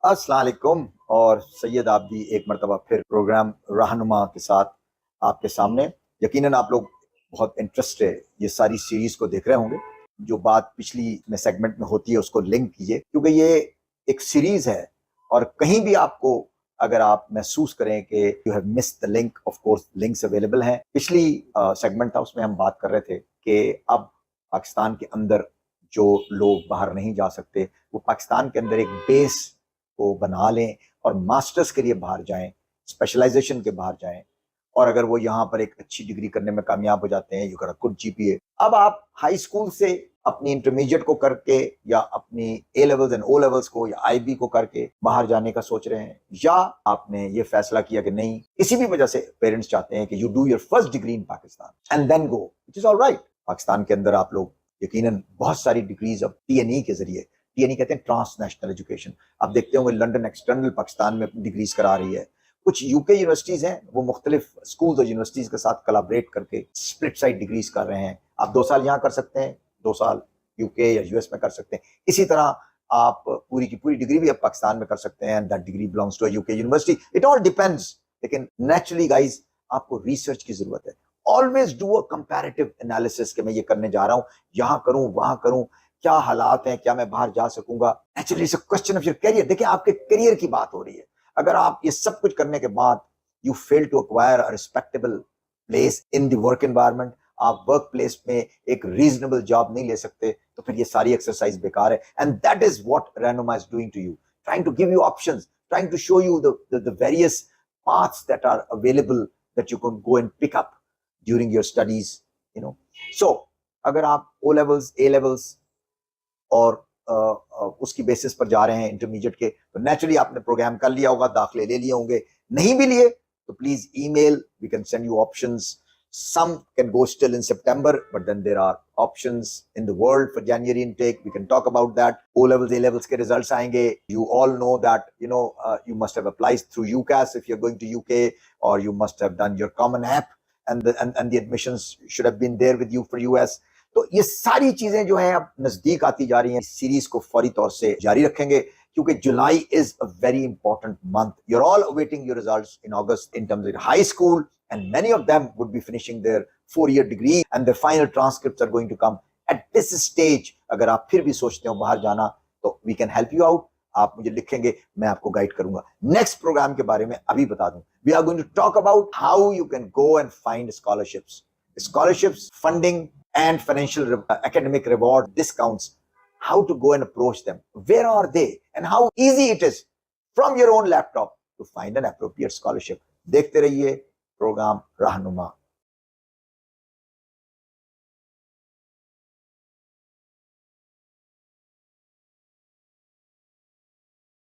अस्सलाम वालेकुम। और सैयद आबदी एक मरतबा फिर प्रोग्राम रहनुमा के साथ आपके सामने। यकीनन आप लोग बहुत इंटरेस्ट से ये सारी सीरीज को देख रहे होंगे। जो बात पिछली में सेगमेंट में होती है उसको लिंक कीजिए, क्योंकि ये एक सीरीज है और कहीं भी आपको अगर आप महसूस करें कि you have missed the link, of course links available हैं। पिछली सेगमेंट था उसमें हम बात कर रहे थे कि अब पाकिस्तान के अंदर जो लोग बाहर नहीं जा सकते वो पाकिस्तान के अंदर एक बेस को बना लें और मास्टर्स के लिए बाहर जाएं, स्पेशलाइजेशन के बाहर जाएं। और अगर वो यहाँ पर एक अच्छी डिग्री करने में कामयाब हो जाते हैं, you got a good GPA, अब आप हाई स्कूल से अपनी इंटरमीडिएट को करके या अपनी A levels and O levels को या आईबी को करके बाहर जाने का सोच रहे हैं, या आपने ये फैसला किया कि नहीं, किसी भी वजह से पेरेंट्स चाहते हैं कि you do your first degree in Pakistan and then go, which is all right. Pakistan के अंदर आप लोग यकीनन बहुत सारी डिग्रीज अब टीएनई के जरिए, टीएनई कहते हैं ट्रांसनेशनल एजुकेशन, आप देखते होंगे लंदन एक्सटर्नल पाकिस्तान में अपनी डिग्रीज करा रही है। कुछ यूके यूनिवर्सिटीज हैं, वो मुख्तलिफ स्कूल्स और यूनिवर्सिटीज के साथ कोलैबोरेट करके स्प्लिट साइड डिग्रीज कर रहे हैं। आप 2 साल यहाँ कर सकते हैं, 2 साल यूके या यूएस में कर सकते हैं। इसी तरह आप पूरी की पूरी डिग्री भी अब पाकिस्तान में कर सकते हैं, that degree belongs to a UK university. It all depends. लेकिन नेचुरली गाइज आपको रिसर्च की जरूरत है। Always do a comparative analysis कि मैं ये करने जा रहा हूँ, यहाँ करूँ वहां करूँ, क्या हालात हैं, क्या मैं बाहर जा सकूंगा। Naturally it's a question of your career. देखिए आपके करियर की बात हो रही है। अगर आप ये सब कुछ करने के बाद you fail to acquire a respectable place in the work environment, आप वर्क प्लेस में एक रीजनेबल जॉब नहीं ले सकते, तो फिर ये सारी एक्सरसाइज बेकार है। And that is what Rahnuma is doing to you, trying to give you options, trying to show you the various paths that are available that you can go and pick up during your studies, you know. So अगर आप O levels, A levels और उसकी basis पर जा रहे हैं intermediate के, तो नेचुरली आपने प्रोग्राम कर लिया होगा, दाखिले ले लिए होंगे। नहीं भी लिए तो please email, we can send you options. Some can go still in September, but then there are options in the world for January intake. We can talk about that. O levels, A levels के results आएंगे. You all know that, you must have applied through UCAS if you're going to UK, or you must have done your Common App, and the admissions should have been there with you for US. तो ये सारी चीजें जो हैं अब नजदीक आती जा रही हैं। इस सीरीज को फौरी तौर से जारी रखेंगे, क्योंकि जुलाई is a very important month. You're all awaiting your results in August in terms of high school, and many of them would be finishing their 4-year degree, and their final transcripts are going to come at this stage. अगर आप फिर भी सोचते हो बाहर जाना, तो we can help you out. आप मुझे लिखेंगे, मैं आपको गाइड करूंगा। नेक्स्ट प्रोग्राम के बारे में अभी बता दूं, we are going to talk about how you can go and find scholarships, funding and financial academic reward discounts, how to go and approach them, where are they, and how easy it is from your own laptop to find an appropriate scholarship. देखते रहिए programme रहनुमा।